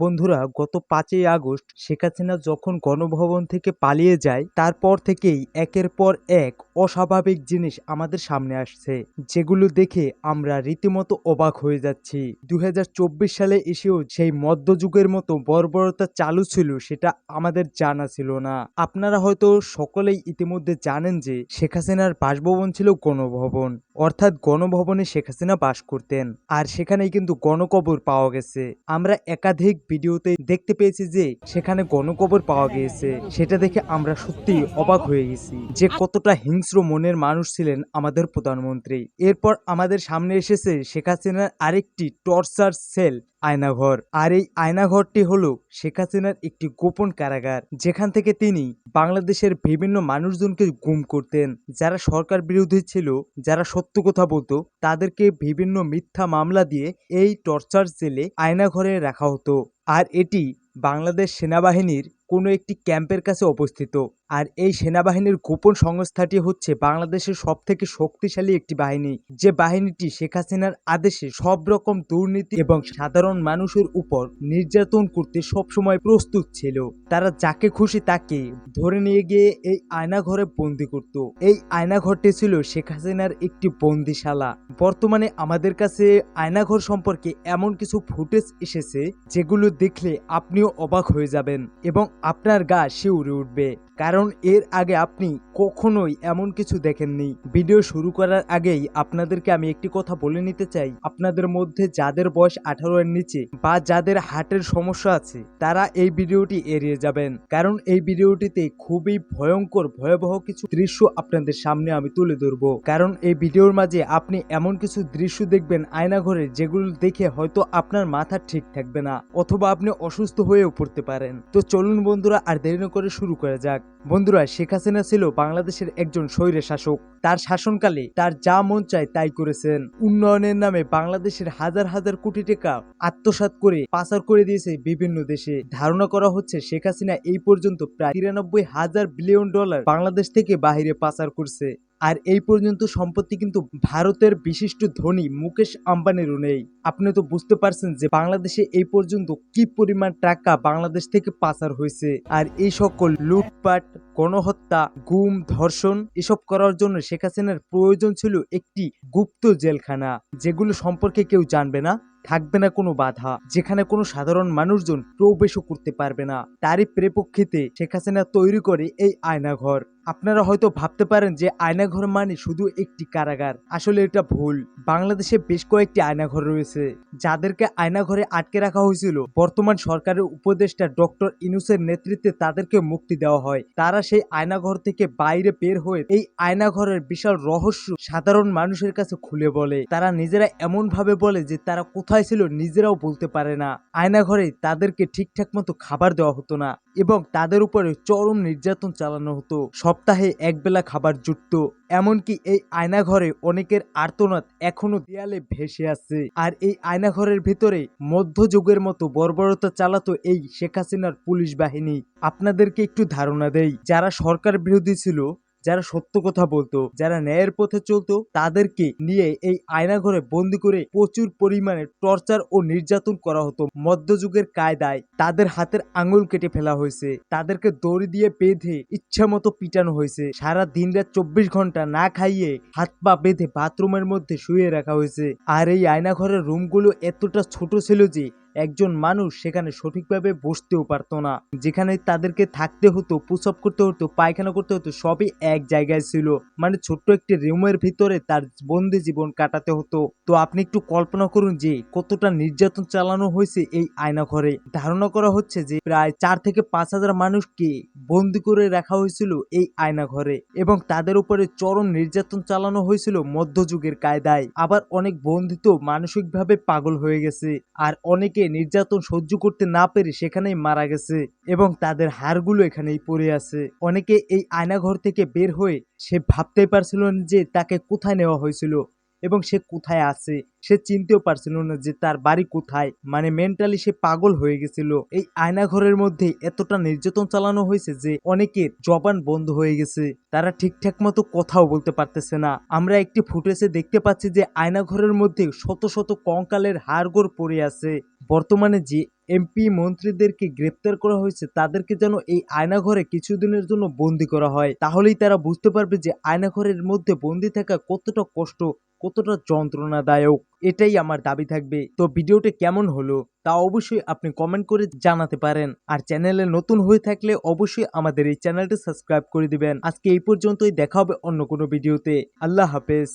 বন্ধুরা, গত ৫ই আগস্ট শেখ হাসিনা যখন গণভবন থেকে পালিয়ে যায়, তারপর থেকেই একের পর এক অস্বাভাবিক জিনিস আমাদের সামনে আসছে, যেগুলো দেখে আমরা রীতিমতো অবাক হয়ে যাচ্ছি। ২০২৪ সালে এসেও সেই মধ্যযুগের মতো বর্বরতা চালু ছিল, সেটা আমাদের জানা ছিল না। আপনারা হয়তো সকলেই ইতিমধ্যে জানেন যে শেখ হাসিনার বাসভবন ছিল গণভবন, অর্থাৎ গণভবনে শেখ হাসিনা বাস করতেন। আর সেখানেই কিন্তু গণকবর পাওয়া গেছে। আমরা একাধিক ভিডিওতে দেখতে পেয়েছি যে সেখানে গণকবর পাওয়া গিয়েছে। সেটা দেখে আমরা সত্যিই অবাক হয়ে গেছি যে কতটা হিংস্র মনের মানুষ ছিলেন আমাদের প্রধানমন্ত্রী। এরপর আমাদের সামনে এসেছে শেখ হাসিনার আরেকটি টর্চার সেল, আয়নাঘর। আর এই আয়নাঘরটি হলো শেখ হাসিনার একটি গোপন কারাগার, যেখান থেকে তিনি বাংলাদেশের বিভিন্ন মানুষজনকে গুম করতেন। যারা সরকার বিরোধী ছিল, যারা সত্য কথা বলতো, তাদেরকে বিভিন্ন মিথ্যা মামলা দিয়ে এই টর্চার জেলে আয়নাঘরে রাখা হতো। আর এটি বাংলাদেশ সেনাবাহিনীর কোনো একটি ক্যাম্পের কাছে অবস্থিত। আর এই সেনাবাহিনীর গোপন সংস্থাটি হচ্ছে বাংলাদেশের সবথেকে শক্তিশালী একটি বাহিনী, যে বাহিনীটি শেখ হাসিনার আদেশে সব রকম দুর্নীতি এবং সাধারণ মানুষের উপর নির্যাতন করতে সবসময় প্রস্তুত ছিল। তারা যাকে খুশি তাকে ধরে নিয়ে গিয়ে এই আয়নাঘরে বন্দি করত। এই আয়নাঘরটি ছিল শেখ হাসিনার একটি বন্দিশালা। বর্তমানে আমাদের কাছে আয়নাঘর সম্পর্কে এমন কিছু ফুটেজ এসেছে, যেগুলো দেখলে আপনিও অবাক হয়ে যাবেন এবং আপনার গা শিউরে উঠবে, কারণ এর আগে আপনি কখনোই এমন কিছু দেখেননি। ভিডিও শুরু করার আগেই আপনাদেরকে আমি একটি কথা বলে নিতে চাই, আপনাদের মধ্যে যাদের বয়স 18 এর নিচে বা যাদের হার্টের সমস্যা আছে, তারা এই ভিডিওটি এড়িয়ে যাবেন, কারণ এই ভিডিওটিতে খুবই ভয়ঙ্কর ভয়াবহ কিছু দৃশ্য আপনাদের সামনে আমি তুলে ধরবো। কারণ এই ভিডিওর মাঝে আপনি এমন কিছু দৃশ্য দেখবেন আয়নাঘরে, যেগুলো দেখে হয়তো আপনার মাথা ঠিক থাকবে না, অথবা আপনি অসুস্থ হয়েও পড়তে পারেন। তো চলুন বন্ধুরা, আর দেরি না করে শুরু করা যাক। বন্ধুরা, শেখ হাসিনা ছিল বাংলাদেশের একজন স্বৈর শাসক। তার শাসনকালে তার যা মন চায় তাই করেছেন। উন্নয়নের নামে বাংলাদেশের হাজার হাজার কোটি টাকা আত্মসাৎ করে পাচার করে দিয়েছে বিভিন্ন দেশে। ধারণা করা হচ্ছে শেখ হাসিনা এই পর্যন্ত প্রায় 93,000 বিলিয়ন ডলার বাংলাদেশ থেকে বাহিরে পাচার করছে। আর এই পর্যন্ত সম্পত্তি কিন্তু ভারতের বিশিষ্ট ধনী মুকেশ আম্বানিরও নেই। আপনি তো বুঝতে পারছেন যে বাংলাদেশে এই পর্যন্ত কি পরিমাণ টাকা বাংলাদেশ থেকে পাচার হয়েছে। আর এই সকল লুটপাট, গণহত্যা, গুম, ধর্ষণ এসব করার জন্য শেখ হাসিনার প্রয়োজন ছিল একটি গুপ্ত জেলখানা, যেগুলো সম্পর্কে কেউ জানবে না, থাকবে না কোনো বাধা, যেখানে কোনো সাধারণ মানুষজন প্রবেশও করতে পারবে না। তারই প্রেক্ষিতে শেখ হাসিনা তৈরি করে এই আয়নাঘর। আপনারা হয়তো ভাবতে পারেন যে আয়নাঘর মানে শুধু একটি কারাগার। আসলে এটা ভুল। বাংলাদেশে বেশ কয়েকটি আয়নাঘর রয়েছে, যাদেরকে আয়নাঘরে আটকে রাখা হয়েছিল। বর্তমান সরকারের উপদেষ্টা ডক্টর ইউনূসের নেতৃত্বে তাদেরকে মুক্তি দেওয়া হয়। তারা সেই আয়নাঘর থেকে বাইরে বের হয়ে এই আয়নাঘরের বিশাল রহস্য সাধারণ মানুষের কাছে খুলে বলে। তারা নিজেরা এমন ভাবে বলে যে তারা কোথায় ছিল নিজেরাও বলতে পারে না। আয়নাঘরে তাদেরকে ঠিকঠাক মতো খাবার দেওয়া হতো না এবং তাদের উপরে চরম নির্যাতন চালানো হতো। সপ্তাহে একবেলা খাবার জুটত। এমনকি এই আয়নাঘরে অনেকের আর্তনাদ এখনো দেয়ালে ভেসে আছে। আর এই আয়নাঘরের ভিতরে মধ্যযুগের মতো বর্বরতা চালাতো এই শেখ হাসিনার পুলিশ বাহিনী। আপনাদেরকে একটু ধারণা দেই, যারা সরকার বিরোধী ছিল, যারা সত্য কথা বলতো, যারা ন্যায়ের পথে চলতো, তাদেরকে নিয়ে এই আয়নাঘরে বন্দি করে প্রচুর পরিমাণে টর্চার ও নির্যাতন করা হতো। মধ্যযুগের কায়দায় তাদের হাতের আঙুল কেটে ফেলা হয়েছে, তাদেরকে দড়ি দিয়ে বেঁধে ইচ্ছা মতো পিটানো হয়েছে, সারা দিন রাত 24 ঘন্টা না খাইয়ে হাত পা বেঁধে বাথরুমের মধ্যে শুয়ে রাখা হয়েছে। আর এই আয়নাঘরের রুমগুলো এতটা ছোট ছিল যে একজন মানুষ সেখানে সঠিকভাবে বসতেও পারতো না। যেখানে তাদেরকে থাকতে হতো, প্রস্রাব করতে হতো, পায়খানা করতে হতো, সবই এক জায়গায় ছিল। মানে ছোট্ট একটি রুমের ভিতরে তার বন্দি জীবন কাটাতে হতো। তো আপনি একটু কল্পনা করুন যে কতটা নির্যাতন চালানো হয়েছে এই আয়নাঘরে। ধারণা করা হচ্ছে যে প্রায় 4 থেকে 5,000 মানুষকে বন্দি করে রাখা হয়েছিল এই আয়নাঘরে এবং তাদের উপরে চরম নির্যাতন চালানো হয়েছিল মধ্যযুগের কায়দায়। আবার অনেক বন্দি তো মানসিকভাবে পাগল হয়ে গেছে, আর অনেকে নির্যাতন সহ্য করতে না পেরে সেখানেই মারা গেছে এবং তাদের হাড়গুলো এখানেই পড়ে আছে। অনেকে এই আয়নাঘর থেকে বের হয়ে সে ভাবতেই পারছিল না যে তাকে কোথায় নেওয়া হয়েছিল এবং সে কোথায় আছে। সে চিনতেও পারছিল না যে তার বাড়ি কোথায়। মানে মেন্টালি সে পাগল হয়ে গেছিল। এই আয়নাঘরের মধ্যে এতটা নির্যাতন চালানো হয়েছে যে অনেকের জবান বন্ধ হয়ে গেছে, তারা ঠিকঠাক মতো কথাও বলতে পারতেছে না। আমরা একটি ফুটেজে দেখতে পাচ্ছি যে আয়নাঘরের মধ্যে শত শত কঙ্কালের হাড়গোড় পড়ে আছে। বর্তমানে যে এমপি মন্ত্রীদেরকে গ্রেপ্তার করা হয়েছে তাদেরকে যেন এই আয়নাঘরে কিছুদিনের জন্য বন্দি করা হয়, তাহলেই তারা বুঝতে পারবে যে আয়নাঘরের মধ্যে বন্দি থাকা কতটা কষ্ট, কতটা যন্ত্রণাদায়ক। এটাই আমার দাবি থাকবে। তো ভিডিওটি কেমন হলো তা অবশ্যই আপনি কমেন্ট করে জানাতে পারেন। আর চ্যানেলে নতুন হয়ে থাকলে অবশ্যই আমাদের এই চ্যানেলটি সাবস্ক্রাইব করে দিবেন। আজকে এই পর্যন্তই, দেখা হবে অন্য কোনো ভিডিওতে। আল্লাহ হাফেজ।